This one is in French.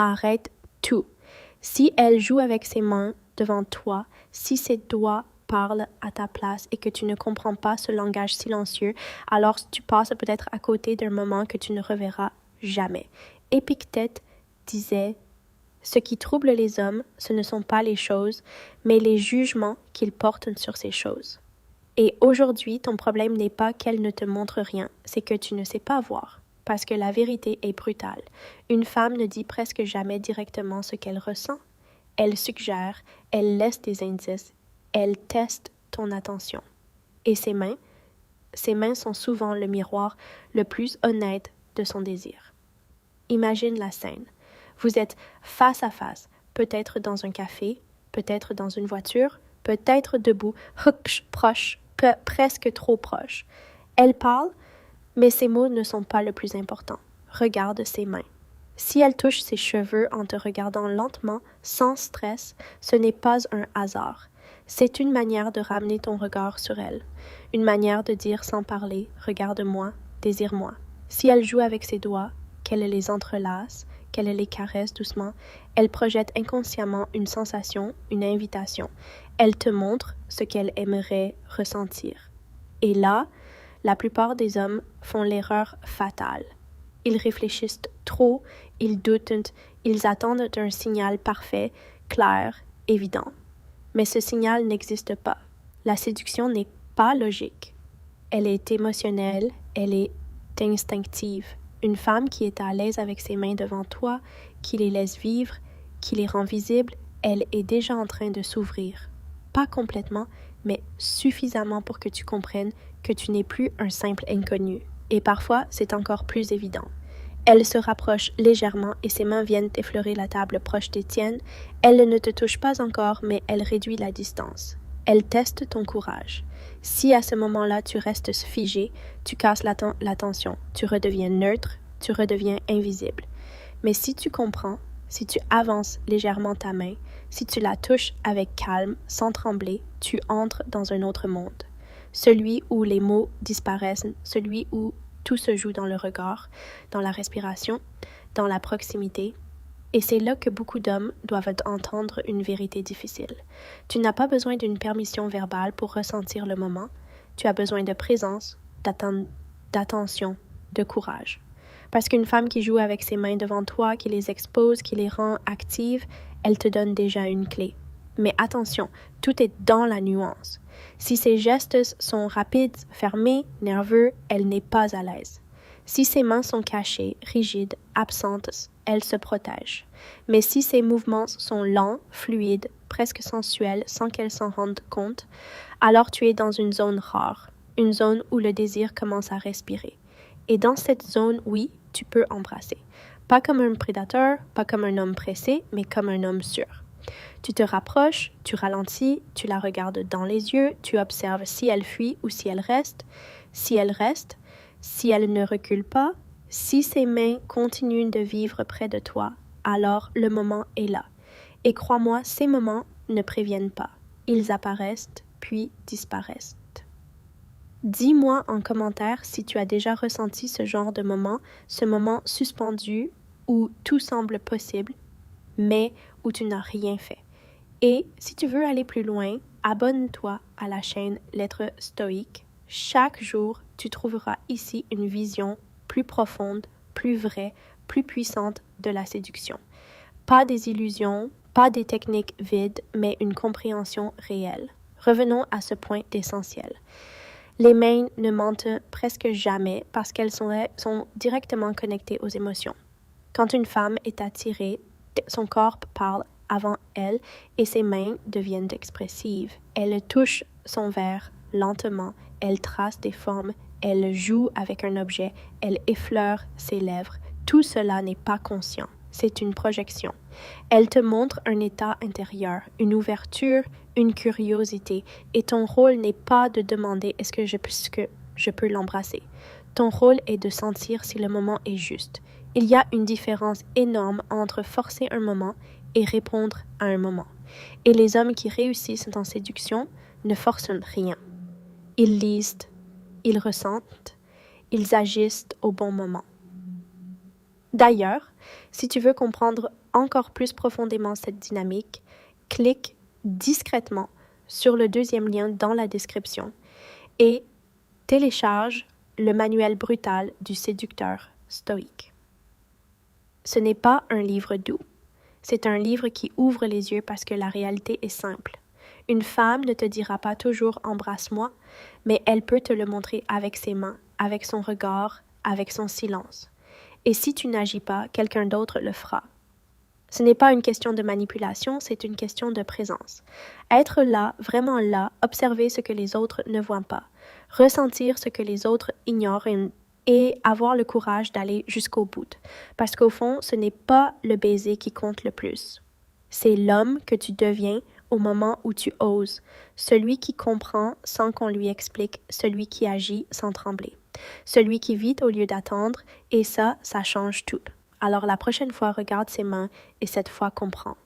Arrête tout. Si elle joue avec ses mains devant toi, si ses doigts parlent à ta place et que tu ne comprends pas ce langage silencieux, alors tu passes peut-être à côté d'un moment que tu ne reverras jamais. Épictète disait: ce qui trouble les hommes, ce ne sont pas les choses, mais les jugements qu'ils portent sur ces choses. Et aujourd'hui, ton problème n'est pas qu'elle ne te montre rien, c'est que tu ne sais pas voir. Parce que la vérité est brutale. Une femme ne dit presque jamais directement ce qu'elle ressent. Elle suggère, elle laisse des indices, elle teste ton attention. Et ses mains sont souvent le miroir le plus honnête de son désir. Imagine la scène. Vous êtes face à face, peut-être dans un café, peut-être dans une voiture, peut-être debout, proche, presque trop proche. Elle parle, mais ses mots ne sont pas le plus important. Regarde ses mains. Si elle touche ses cheveux en te regardant lentement, sans stress, ce n'est pas un hasard. C'est une manière de ramener ton regard sur elle. Une manière de dire sans parler: regarde-moi, désire-moi. Si elle joue avec ses doigts, qu'elle les entrelace, qu'elle les caresse doucement, elle projette inconsciemment une sensation, une invitation. Elle te montre ce qu'elle aimerait ressentir. Et là, la plupart des hommes font l'erreur fatale. Ils réfléchissent trop, ils doutent, ils attendent un signal parfait, clair, évident. Mais ce signal n'existe pas. La séduction n'est pas logique. Elle est émotionnelle, elle est instinctive. Une femme qui est à l'aise avec ses mains devant toi, qui les laisse vivre, qui les rend visibles, elle est déjà en train de s'ouvrir. Pas complètement, mais suffisamment pour que tu comprennes que tu n'es plus un simple inconnu. Et parfois, c'est encore plus évident. Elle se rapproche légèrement et ses mains viennent effleurer la table proche des tiennes. Elle ne te touche pas encore, mais elle réduit la distance. Elle teste ton courage. Si à ce moment-là tu restes figé, tu casses l'attention, tu redeviens neutre, tu redeviens invisible. Mais si tu comprends, si tu avances légèrement ta main, si tu la touches avec calme, sans trembler, tu entres dans un autre monde. Celui où les mots disparaissent, celui où tout se joue dans le regard, dans la respiration, dans la proximité. Et c'est là que beaucoup d'hommes doivent entendre une vérité difficile. Tu n'as pas besoin d'une permission verbale pour ressentir le moment. Tu as besoin de présence, d'attention, de courage. Parce qu'une femme qui joue avec ses mains devant toi, qui les expose, qui les rend actives, elle te donne déjà une clé. Mais attention, tout est dans la nuance. Si ses gestes sont rapides, fermés, nerveux, elle n'est pas à l'aise. Si ses mains sont cachées, rigides, absentes, elle se protège. Mais si ses mouvements sont lents, fluides, presque sensuels, sans qu'elle s'en rende compte, alors tu es dans une zone rare, une zone où le désir commence à respirer. Et dans cette zone, oui, tu peux embrasser. Pas comme un prédateur, pas comme un homme pressé, mais comme un homme sûr. Tu te rapproches, tu ralentis, tu la regardes dans les yeux, tu observes si elle fuit ou si elle reste. Si elle reste, si elle ne recule pas, si ses mains continuent de vivre près de toi, alors le moment est là. Et crois-moi, ces moments ne préviennent pas. Ils apparaissent, puis disparaissent. Dis-moi en commentaire si tu as déjà ressenti ce genre de moment, ce moment suspendu où tout semble possible, mais où tu n'as rien fait. Et si tu veux aller plus loin, abonne-toi à la chaîne L'être stoïque. Chaque jour, tu trouveras ici une vision plus profonde, plus vraie, plus puissante de la séduction. Pas des illusions, pas des techniques vides, mais une compréhension réelle. Revenons à ce point essentiel. Les mains ne mentent presque jamais parce qu'elles sont directement connectées aux émotions. Quand une femme est attirée, son corps parle avant elle et ses mains deviennent expressives. Elle touche son verre lentement, elle trace des formes, elle joue avec un objet, elle effleure ses lèvres. Tout cela n'est pas conscient, c'est une projection. Elle te montre un état intérieur, une ouverture, une curiosité, et ton rôle n'est pas de demander est-ce que je peux l'embrasser. Ton rôle est de sentir si le moment est juste. Il y a une différence énorme entre forcer un moment et répondre à un moment. Et les hommes qui réussissent en séduction ne forcent rien. Ils lisent, ils ressentent, ils agissent au bon moment. D'ailleurs, si tu veux comprendre encore plus profondément cette dynamique, clique discrètement sur le deuxième lien dans la description et télécharge le manuel brutal du séducteur stoïque. Ce n'est pas un livre doux. C'est un livre qui ouvre les yeux parce que la réalité est simple. Une femme ne te dira pas toujours « embrasse-moi », mais elle peut te le montrer avec ses mains, avec son regard, avec son silence. Et si tu n'agis pas, quelqu'un d'autre le fera. Ce n'est pas une question de manipulation, c'est une question de présence. Être là, vraiment là, observer ce que les autres ne voient pas, ressentir ce que les autres ignorent et avoir le courage d'aller jusqu'au bout. Parce qu'au fond, ce n'est pas le baiser qui compte le plus. C'est l'homme que tu deviens au moment où tu oses, celui qui comprend sans qu'on lui explique, celui qui agit sans trembler, celui qui vit au lieu d'attendre, et ça change tout. Alors la prochaine fois, regarde ses mains et cette fois comprends.